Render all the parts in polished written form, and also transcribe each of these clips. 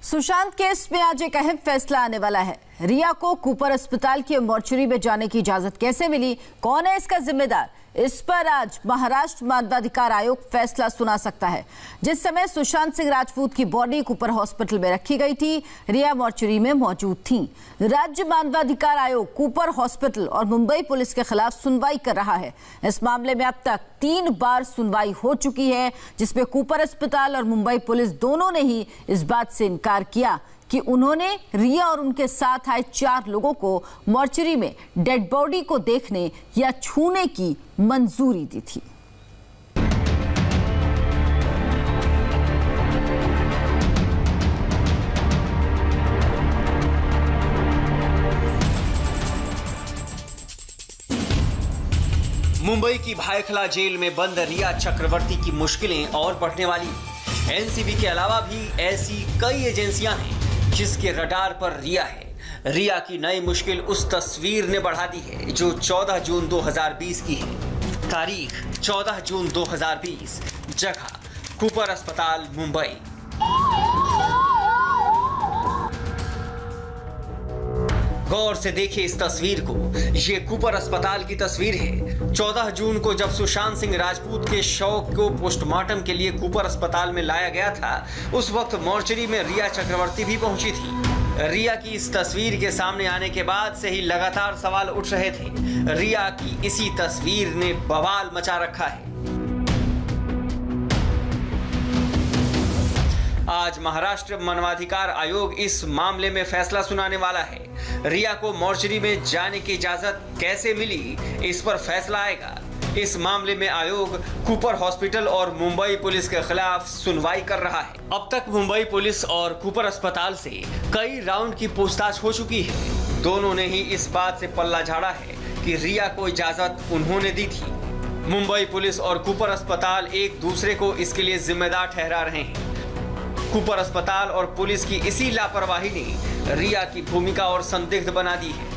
Sushant case में आज एक अहम फैसला आने वाला है। रिया को कूपर अस्पताल की मॉर्चरी में जाने की इजाजत कैसे मिली, कौन है इसका जिम्मेदार, इस पर आज महाराष्ट्र मानवाधिकार आयोग फैसला सुना सकता है। जिस समय सुशांत सिंह राजपूत की बॉडी कूपर हॉस्पिटल में रखी गई थी, रिया मॉर्चरी में मौजूद थी। राज्य मानवाधिकार आयोग कूपर हॉस्पिटल और मुंबई पुलिस के खिलाफ सुनवाई कर रहा है। इस मामले में अब तक 3 बार सुनवाई हो चुकी है, जिसमें कूपर अस्पताल और मुंबई पुलिस दोनों ने ही इस बात से इनकार किया कि उन्होंने रिया और उनके साथ आए 4 लोगों को मॉर्चरी में डेड बॉडी को देखने या छूने की मंजूरी दी थी। मुंबई की भायखला जेल में बंद रिया चक्रवर्ती की मुश्किलें और बढ़ने वाली। एनसीबी के अलावा भी ऐसी कई एजेंसियां हैं जिसके रडार पर रिया है। रिया की नई मुश्किल उस तस्वीर ने बढ़ा दी है जो 14 जून 2020 की है। तारीख 14 जून 2020, जगह कूपर अस्पताल मुंबई। गौर से देखिए इस तस्वीर को, ये कूपर अस्पताल की तस्वीर है। 14 जून को जब सुशांत सिंह राजपूत के शव को पोस्टमार्टम के लिए कूपर अस्पताल में लाया गया था, उस वक्त मॉर्चरी में रिया चक्रवर्ती भी पहुंची थी। रिया की इस तस्वीर के सामने आने के बाद से ही लगातार सवाल उठ रहे थे। रिया की इसी तस्वीर ने बवाल मचा रखा है। आज महाराष्ट्र मानवाधिकार आयोग इस मामले में फैसला सुनाने वाला है। रिया को मॉर्चरी में जाने की इजाजत कैसे मिली, इस पर फैसला आएगा। इस मामले में आयोग कूपर हॉस्पिटल और मुंबई पुलिस के खिलाफ सुनवाई कर रहा है। अब तक मुंबई पुलिस और कूपर अस्पताल से कई राउंड की पूछताछ हो चुकी है। दोनों ने ही इस बात से पल्ला झाड़ा है कि रिया को इजाजत उन्होंने दी थी। मुंबई पुलिस और कूपर अस्पताल एक दूसरे को इसके लिए जिम्मेदार ठहरा रहे हैं। कूपर अस्पताल और पुलिस की इसी लापरवाही ने रिया की भूमिका और संदिग्ध बना दी है।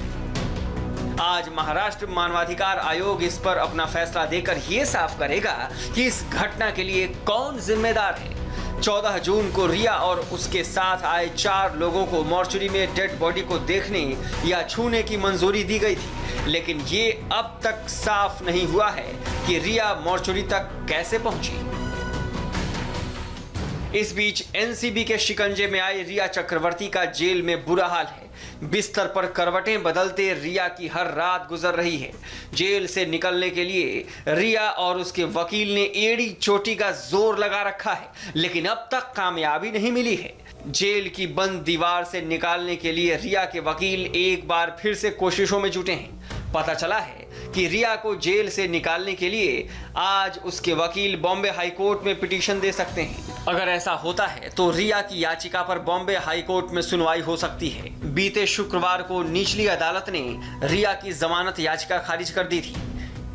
आज महाराष्ट्र मानवाधिकार आयोग इस पर अपना फैसला देकर यह साफ करेगा कि इस घटना के लिए कौन जिम्मेदार है। 14 जून को रिया और उसके साथ आए 4 लोगों को मॉर्चरी में डेड बॉडी को देखने या छूने की मंजूरी दी गई थी, लेकिन ये अब तक साफ नहीं हुआ है कि रिया मॉर्चरी तक कैसे पहुंची। इस बीच एनसीबी के शिकंजे में आई रिया चक्रवर्ती का जेल में बुरा हाल है। बिस्तर पर करवटें बदलते रिया की हर रात गुजर रही है। जेल से निकलने के लिए रिया और उसके वकील ने एड़ी चोटी का जोर लगा रखा है, लेकिन अब तक कामयाबी नहीं मिली है। जेल की बंद दीवार से निकालने के लिए रिया के वकील एक बार फिर से कोशिशों में जुटे हैं। पता चला है कि रिया को जेल से निकालने के लिए आज उसके वकील बॉम्बे हाई कोर्ट में पिटीशन दे सकते हैं। अगर ऐसा होता है तो रिया की याचिका पर बॉम्बे हाई कोर्ट में सुनवाई हो सकती है। बीते शुक्रवार को निचली अदालत ने रिया की जमानत याचिका खारिज कर दी थी।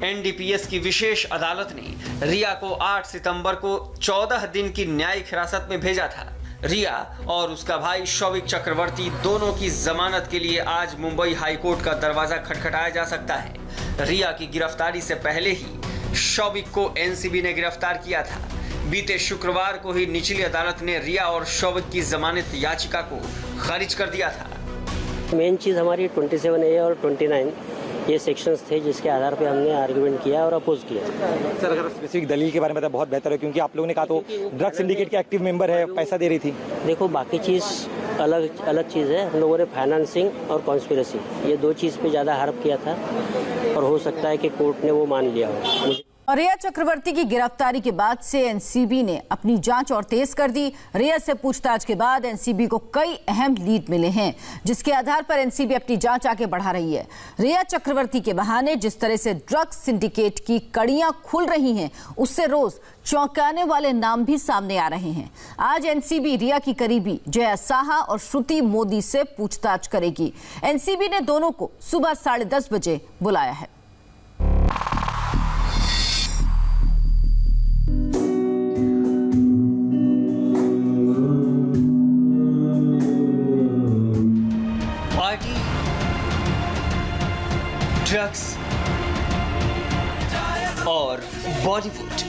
एनडीपीएस की विशेष अदालत ने रिया को 8 सितंबर को 14 दिन की न्यायिक हिरासत में भेजा था। रिया और उसका भाई शौविक चक्रवर्ती दोनों की जमानत के लिए आज मुंबई हाई कोर्ट का दरवाजा खटखटाया जा सकता है। रिया की गिरफ्तारी से पहले ही शौविक को एनसीबी ने गिरफ्तार किया था। बीते शुक्रवार को ही निचली अदालत ने रिया और शौविक की जमानत याचिका को खारिज कर दिया था। मेन चीज़ हमारी 27A और 29 ये सेक्शंस थे जिसके आधार पे हमने आर्गुमेंट किया और अपोज किया। सर, अगर स्पेसिफिक दलील के बारे में बताया बहुत बेहतर है, क्योंकि आप लोगों ने कहा तो ड्रग सिंडिकेट के एक्टिव मेंबर है, पैसा दे रही थी। देखो, बाकी चीज़ अलग चीज़ है। हम लोगों ने फाइनेंसिंग और कॉन्स्पिरेसी ये 2 चीज़ पे ज़्यादा आरोप किया था और हो सकता है कि कोर्ट ने वो मान लिया हो। और रिया चक्रवर्ती की गिरफ्तारी के बाद से एनसीबी ने अपनी जांच और तेज कर दी। रिया से पूछताछ के बाद एनसीबी को कई अहम लीड मिले हैं, जिसके आधार पर एनसीबी अपनी जांच आगे बढ़ा रही है। रिया चक्रवर्ती के बहाने जिस तरह से ड्रग सिंडिकेट की कड़ियां खुल रही हैं, उससे रोज चौंकाने वाले नाम भी सामने आ रहे हैं। आज एनसीबी रिया की करीबी जया साहा और श्रुति मोदी से पूछताछ करेगी। एनसीबी ने दोनों को सुबह 10:30 बजे बुलाया है। ड्रग्स और बॉलीवुड।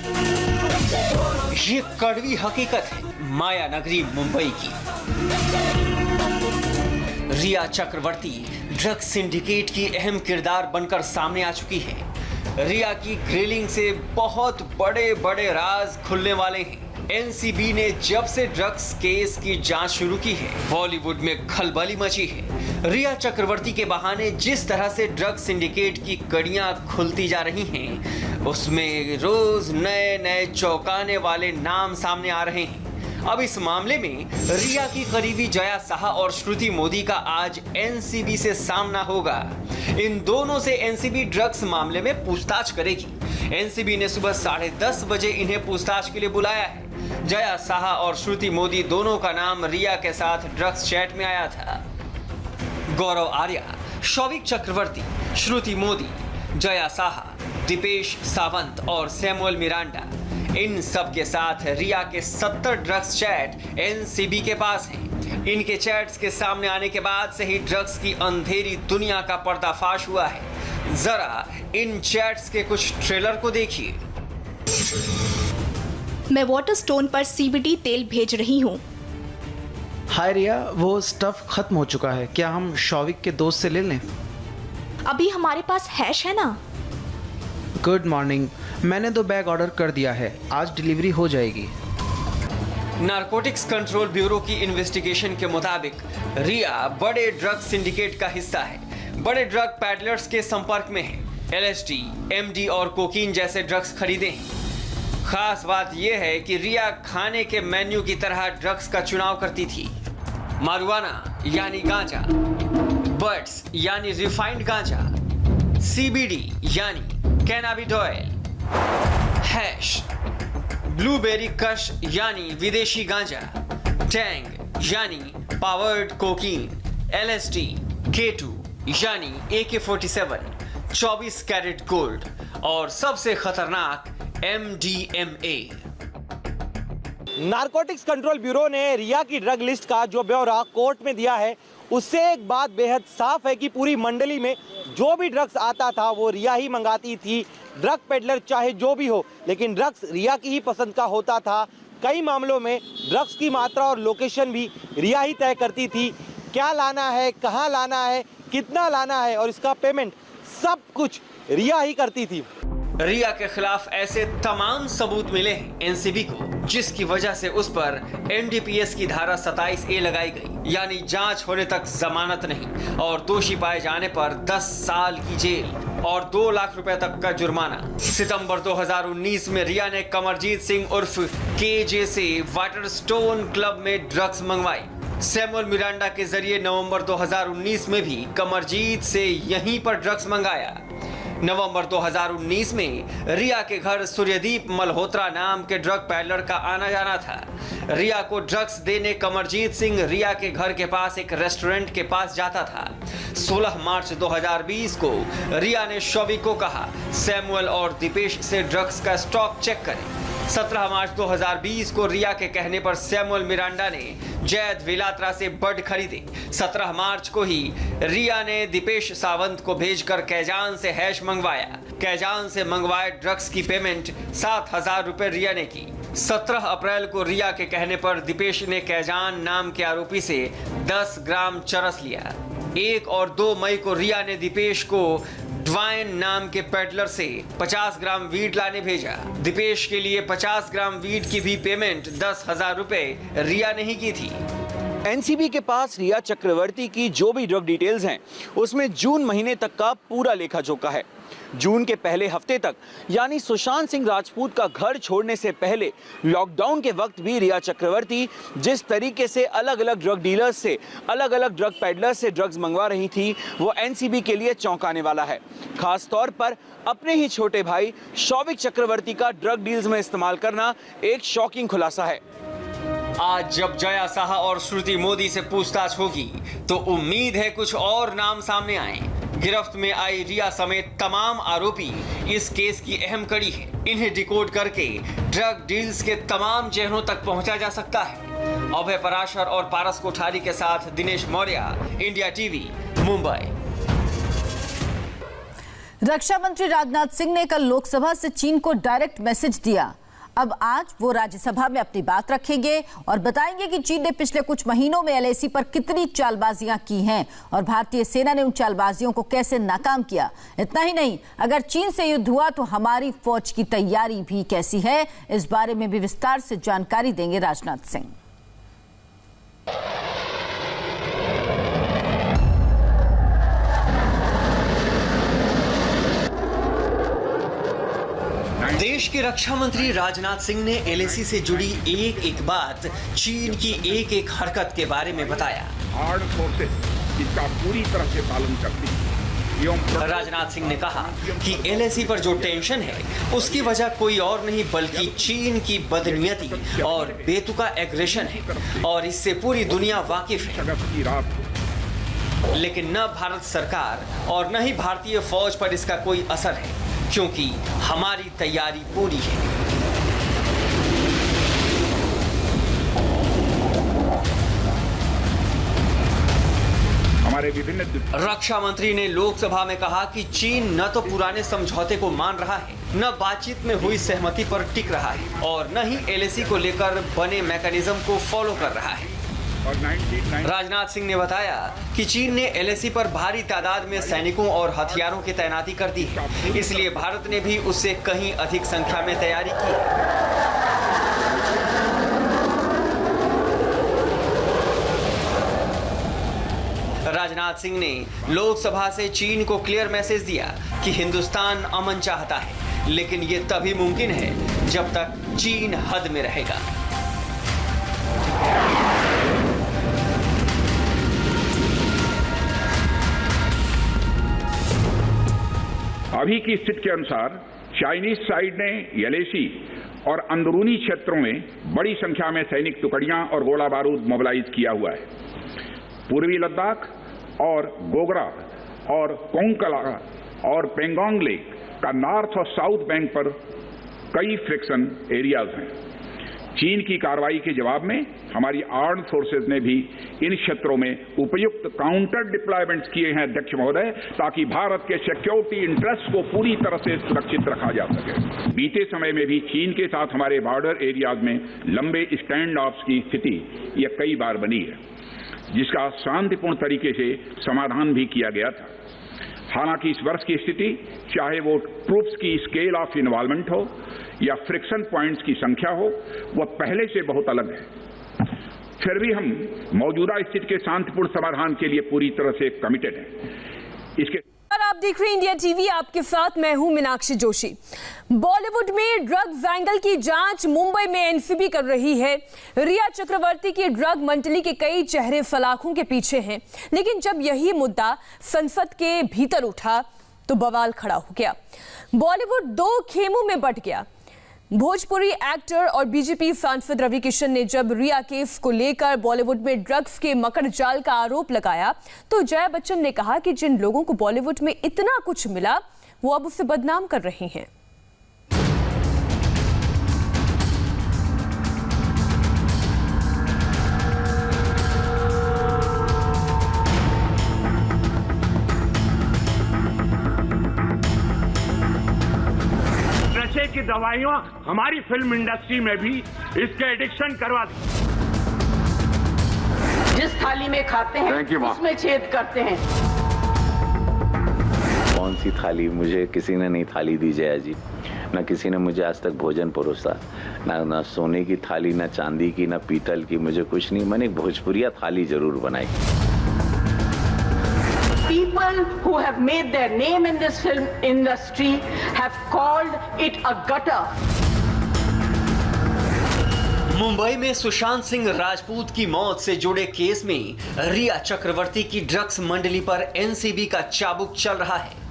ये कड़वी हकीकत है माया नगरी मुंबई की। रिया चक्रवर्ती ड्रग्स सिंडिकेट की अहम किरदार बनकर सामने आ चुकी है। रिया की ग्रिलिंग से बहुत बड़े बड़े राज खुलने वाले हैं। एनसीबी ने जब से ड्रग्स केस की जांच शुरू की है, बॉलीवुड में खलबली मची है। रिया चक्रवर्ती के बहाने जिस तरह से ड्रग्स सिंडिकेट की कड़ियां खुलती जा रही हैं, उसमें रोज नए नए चौंकाने वाले नाम सामने आ रहे हैं। अब इस मामले में रिया की करीबी जया साहा और श्रुति मोदी का आज एनसीबी से सामना होगा। इन दोनों से एनसीबी ड्रग्स मामले में पूछताछ करेगी। एनसीबी ने सुबह 10:30 बजे इन्हें पूछताछ के लिए बुलाया है। जया साहा और श्रुति मोदी दोनों का नाम रिया के साथ ड्रग्स चैट में आया था। गौरव आर्या, शौविक चक्रवर्ती, श्रुति मोदी, जया साहा, दीपेश सावंत और सैमुअल मिरांडा, इन सब के साथ रिया के 70 ड्रग्स चैट एनसीबी के पास हैं। इनके चैट्स के सामने आने के बाद से ही ड्रग्स की अंधेरी दुनिया का पर्दाफाश हुआ है। जरा इन चैट्स के कुछ ट्रेलर को देखिए। मैं वाटर स्टोन पर सीबीडी तेल भेज रही हूँ। हाय रिया, वो स्टफ खत्म हो चुका है, क्या हम शौविक के दोस्त से ले लें? अभी हमारे पास हैश है ना। गुड मॉर्निंग, मैंने 2 बैग ऑर्डर कर दिया है, आज डिलीवरी हो जाएगी। नारकोटिक्स कंट्रोल ब्यूरो की इन्वेस्टिगेशन के मुताबिक रिया बड़े ड्रग सिंडिकेट का हिस्सा है। बड़े ड्रग पैडलर्स के संपर्क में है। LSD, MD और कोकीन जैसे ड्रग्स खरीदे हैं। खास बात यह है कि रिया खाने के मेन्यू की तरह ड्रग्स का चुनाव करती थी। मारुआना यानी गांजा, बड्स यानी रिफाइंड गांजा, CBD यानी कैनाबिडॉयल, हैश, ब्लूबेरी कश यानी विदेशी गांजा, टैंग यानी पावर्ड कोकीन, LSD, K2 यानी AK-47, 24 कैरेट गोल्ड और सबसे खतरनाक MDMA। नारकोटिक्स कंट्रोल ब्यूरो ने रिया की ड्रग लिस्ट का जो ब्यौरा कोर्ट में दिया है, उससे एक बात बेहद साफ है कि पूरी मंडली में जो भी ड्रग्स आता था वो रिया ही मंगाती थी। ड्रग पेडलर चाहे जो भी हो, लेकिन ड्रग्स रिया की ही पसंद का होता था। कई मामलों में ड्रग्स की मात्रा और लोकेशन भी रिया ही तय करती थी। क्या लाना है, कहाँ लाना है, कितना लाना है और इसका पेमेंट सब कुछ रिया ही करती थी। रिया के खिलाफ ऐसे तमाम सबूत मिले हैं एनसीबी को, जिसकी वजह से उस पर NDPS की धारा 27A लगाई गई, यानी जांच होने तक जमानत नहीं और दोषी पाए जाने पर 10 साल की जेल और 2 लाख रुपए तक का जुर्माना। सितंबर 2019 में रिया ने कमरजीत सिंह उर्फ KJ से वाटर स्टोन क्लब में ड्रग्स मंगवाई। सैमुअल मिरांडा के जरिए नवंबर 2019 में भी कमरजीत से यहीं पर ड्रग्स मंगाया। नवंबर 2019 में रिया के घर सूर्यदीप मल्होत्रा नाम के ड्रग पैडलर का आना जाना था। रिया को ड्रग्स देने कमरजीत सिंह रिया के घर के पास एक रेस्टोरेंट के पास जाता था। 16 मार्च 2020 को रिया ने शौविक को कहा सैमुअल और दीपेश से ड्रग्स का स्टॉक चेक करें। 17 मार्च 2020 को रिया के कहने पर सैमुअल मिरांडा ने जैद विलात्रा से बड खरीदे। 17 मार्च को ही रिया ने दीपेश सावंत को भेजकर कैजान से हैश मंगवाया। कैजान से मंगवाए ड्रग्स की पेमेंट 7,000 रुपए रिया ने की। 17 अप्रैल को रिया के कहने पर दीपेश ने कैजान नाम के आरोपी से 10 ग्राम चरस लिया। 1 और 2 मई को रिया ने दीपेश को ड्वाइन नाम के पेडलर से 50 ग्राम वीड लाने भेजा। दीपेश के लिए 50 ग्राम वीड की भी पेमेंट 10,000 रुपए रिया ने ही की थी। एनसीबी के पास रिया चक्रवर्ती की जो भी ड्रग डिटेल्स हैं, उसमें जून महीने तक का पूरा लेखा जोखा है। जून के पहले हफ्ते तक, यानी सुशांत सिंह राजपूत का घर छोड़ने से पहले लॉकडाउन के वक्त भी रिया चक्रवर्ती जिस तरीके से अलग अलग ड्रग डीलर्स से, अलग अलग ड्रग पैडलर्स से ड्रग्स मंगवा रही थी, वो एनसीबी के लिए चौंकाने वाला है। खास तौर पर अपने ही छोटे भाई शौविक चक्रवर्ती का ड्रग डील्स में इस्तेमाल करना एक शॉकिंग खुलासा है। आज जब जया साहा और श्रुति मोदी से पूछताछ होगी तो उम्मीद है कुछ और नाम सामने आए। गिरफ्त में आई रिया समेत तमाम आरोपी इस केस की अहम कड़ी है। इन्हें डिकोड करके ड्रग डील्स के तमाम चेहरों तक पहुंचा जा सकता है। अभय पराशर और पारस कोठारी के साथ दिनेश मौर्य, इंडिया टीवी, मुंबई। रक्षा मंत्री राजनाथ सिंह ने कल लोकसभा से चीन को डायरेक्ट मैसेज दिया। अब आज वो राज्यसभा में अपनी बात रखेंगे और बताएंगे कि चीन ने पिछले कुछ महीनों में एलएसी पर कितनी चालबाजियां की हैं और भारतीय सेना ने उन चालबाजियों को कैसे नाकाम किया। इतना ही नहीं, अगर चीन से युद्ध हुआ तो हमारी फौज की तैयारी भी कैसी है, इस बारे में भी विस्तार से जानकारी देंगे राजनाथ सिंह। देश के रक्षा मंत्री राजनाथ सिंह ने एलएसी से जुड़ी एक एक बात, चीन की एक एक हरकत के बारे में बताया। आर्म्ड फोर्सेस इसका पूरी तरह से पालन करती है। राजनाथ सिंह ने कहा कि एलएसी पर जो टेंशन है उसकी वजह कोई और नहीं बल्कि चीन की बदनीयती और बेतुका एग्रेशन है और इससे पूरी दुनिया वाकिफ है। लेकिन न भारत सरकार और न ही भारतीय फौज पर इसका कोई असर है क्योंकि हमारी तैयारी पूरी है। हमारे विभिन्न रक्षा मंत्री ने लोकसभा में कहा कि चीन न तो पुराने समझौते को मान रहा है, न बातचीत में हुई सहमति पर टिक रहा है और न ही एलएसी को लेकर बने मैकेनिज्म को फॉलो कर रहा है। राजनाथ सिंह ने बताया कि चीन ने एलएसी पर भारी तादाद में सैनिकों और हथियारों की तैनाती कर दी है, इसलिए भारत ने भी उससे कहीं अधिक संख्या में तैयारी की है। राजनाथ सिंह ने लोकसभा से चीन को क्लियर मैसेज दिया कि हिंदुस्तान अमन चाहता है, लेकिन ये तभी मुमकिन है जब तक चीन हद में रहेगा। अभी की स्थिति के अनुसार चाइनीज साइड ने एलएसी और अंदरूनी क्षेत्रों में बड़ी संख्या में सैनिक टुकड़ियां और गोला बारूद मोबिलाइज किया हुआ है। पूर्वी लद्दाख और गोगरा और कोंकला और पेंगोंग लेक का नॉर्थ और साउथ बैंक पर कई फ्रिक्शन एरियाज हैं। चीन की कार्रवाई के जवाब में हमारी आर्म्ड फोर्सेज ने भी इन क्षेत्रों में उपयुक्त काउंटर डिप्लॉयमेंट्स किए हैं अध्यक्ष महोदय, ताकि भारत के सिक्योरिटी इंटरेस्ट को पूरी तरह से सुरक्षित रखा जा सके। बीते समय में भी चीन के साथ हमारे बॉर्डर एरियाज में लंबे स्टैंड ऑफ्स की स्थिति यह कई बार बनी है, जिसका शांतिपूर्ण तरीके से समाधान भी किया गया था। हालांकि इस वर्ष की स्थिति, चाहे वो ट्रूप्स की स्केल ऑफ इन्वॉल्वमेंट हो या फ्रिक्शन पॉइंट्स की संख्या हो, वह पहले से बहुत अलग है। फिर भी हम मौजूदा स्थिति के शांतिपूर्ण समाधान के लिए पूरी तरह से कमिटेड हैं। इसके आप देख रहे हैं इंडिया टीवी, आपके साथ मैं हूं मीनाक्षी जोशी। बॉलीवुड में ड्रग्स एंगल की जांच मुंबई में एनसीबी कर रही है। रिया चक्रवर्ती की ड्रग मंडली के कई चेहरे सलाखों के पीछे हैं, लेकिन जब यही मुद्दा संसद के भीतर उठा तो बवाल खड़ा हो गया। बॉलीवुड दो खेमों में बंट गया। भोजपुरी एक्टर और बीजेपी सांसद रवि किशन ने जब रिया केस को लेकर बॉलीवुड में ड्रग्स के मकर जाल का आरोप लगाया तो जया बच्चन ने कहा कि जिन लोगों को बॉलीवुड में इतना कुछ मिला वो अब उसे बदनाम कर रहे हैं। की दवाइयां हमारी फिल्म इंडस्ट्री में भी इसके एडिक्शन करवा दी। जिस थाली में खाते हैं उसमें छेद करते हैं। कौन सी थाली? मुझे किसी ने नहीं थाली दी जया जी, न किसी ने मुझे आज तक भोजन परोसा, ना सोने की थाली, ना चांदी की, ना पीतल की, मुझे कुछ नहीं। मैंने एक भोजपुरिया थाली जरूर बनाई। People who have made their name in this film industry have called it a gutter. Mumbai में सुशांत सिंह राजपूत की मौत से जुड़े केस में रिया चक्रवर्ती की ड्रग्स मंडली पर एनसीबी का चाबुक चल रहा है।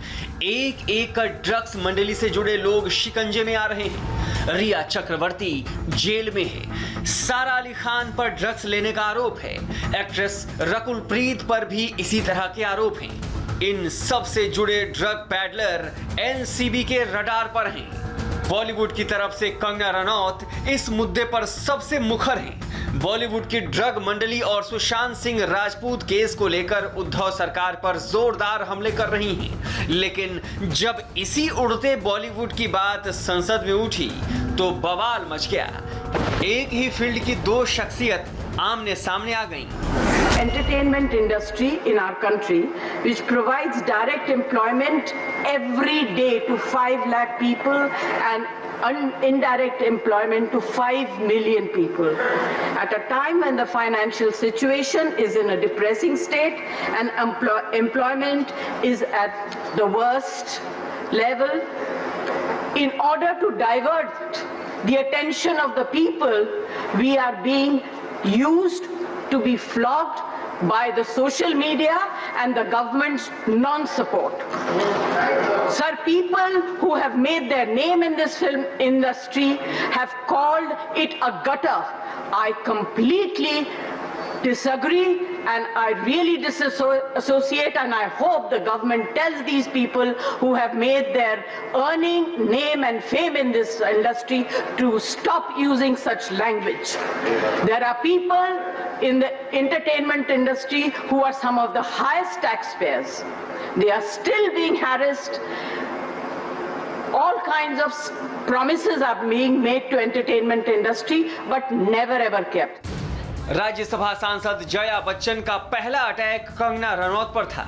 एक एक कर ड्रग्स मंडली से जुड़े लोग शिकंजे में आ रहे हैं। रिया चक्रवर्ती जेल में है। सारा अली खान पर ड्रग्स लेने का आरोप है। एक्ट्रेस रकुल प्रीत पर भी इसी तरह के आरोप हैं। इन सब से जुड़े ड्रग पैडलर एनसीबी के रडार पर हैं। बॉलीवुड की तरफ से कंगना रनौत इस मुद्दे पर सबसे मुखर हैं। बॉलीवुड की ड्रग मंडली और सुशांत सिंह राजपूत केस को लेकर उद्धव सरकार पर जोरदार हमले कर रही हैं। लेकिन जब इसी उड़ते बॉलीवुड की बात संसद में उठी तो बवाल मच गया। एक ही फील्ड की दो शख्सियत आमने सामने आ गईं। Entertainment industry in our country, which provides direct employment every day to 5 lakh people and indirect employment to 5 million people. At a time when the financial situation is in a depressing state and employment is at the worst level, in order to divert the attention of the people, we are being used to be flogged by the social media and the government's non-support. Sir, people who have made their name in this film industry have called it a gutter. I completely disagree and I really disassociate, and I hope the government tells these people who have made their earning, name and fame in this industry to stop using such language. There are people in the entertainment industry who are some of the highest taxpayers. They are still being harassed. All kinds of promises are being made to entertainment industry but never ever kept. Rajya Sabha सांसद जया बच्चन का पहला attack Kangana Ranaut पर था,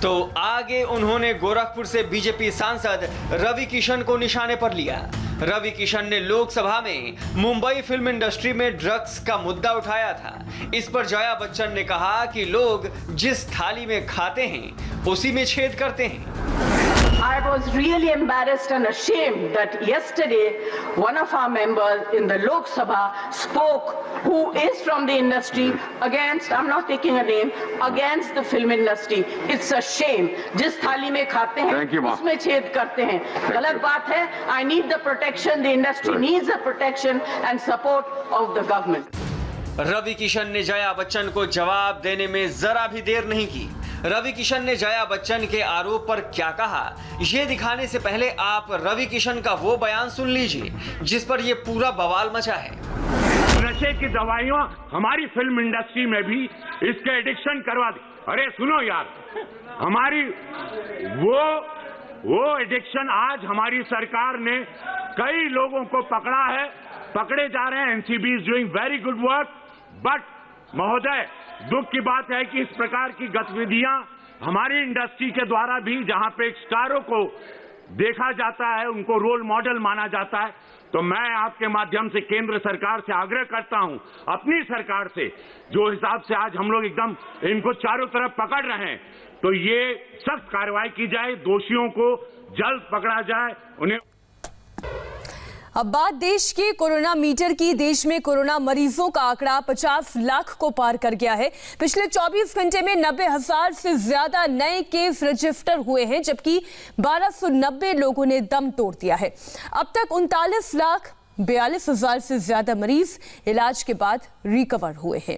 तो आगे उन्होंने गोरखपुर से BJP सांसद रवि किशन को निशाने पर लिया। रवि किशन ने लोकसभा में मुंबई फिल्म इंडस्ट्री में ड्रग्स का मुद्दा उठाया था। इस पर जया बच्चन ने कहा कि लोग जिस थाली में खाते हैं उसी में छेद करते हैं। I was really embarrassed and ashamed that yesterday one of our members in the Lok Sabha spoke, who is from the industry, against, I'm not taking a name, against the film industry. It's a shame. जिस थाली में खाते हैं उसमें छेद करते हैं, गलत बात है। I need the protection, the industry needs the protection and support of the government. Ravi Kishan ने जया बच्चन को जवाब देने में जरा भी देर नहीं की। रवि किशन ने जया बच्चन के आरोप पर क्या कहा, ये दिखाने से पहले आप रवि किशन का वो बयान सुन लीजिए जिस पर ये पूरा बवाल मचा है। नशे की दवाइयां हमारी फिल्म इंडस्ट्री में भी इसके एडिक्शन करवा दी। अरे सुनो यार, हमारी वो एडिक्शन आज हमारी सरकार ने कई लोगों को पकड़ा है, पकड़े जा रहे हैं। NCB is doing very good work, but महोदय दुख की बात है कि इस प्रकार की गतिविधियां हमारी इंडस्ट्री के द्वारा भी, जहां पे स्टारों को देखा जाता है, उनको रोल मॉडल माना जाता है, तो मैं आपके माध्यम से केंद्र सरकार से आग्रह करता हूं, अपनी सरकार से, जो हिसाब से आज हम लोग एकदम इनको चारों तरफ पकड़ रहे हैं, तो ये सख्त कार्रवाई की जाए, दोषियों को जल्द पकड़ा जाए, उन्हें। अब बात देश के कोरोना मीटर की। देश में कोरोना मरीजों का आंकड़ा 50 लाख को पार कर गया है। पिछले 24 घंटे में 90,000 से ज्यादा नए केस रजिस्टर हुए हैं, जबकि 1290 लोगों ने दम तोड़ दिया है। अब तक 39,42,000 से ज्यादा मरीज इलाज के बाद रिकवर हुए हैं।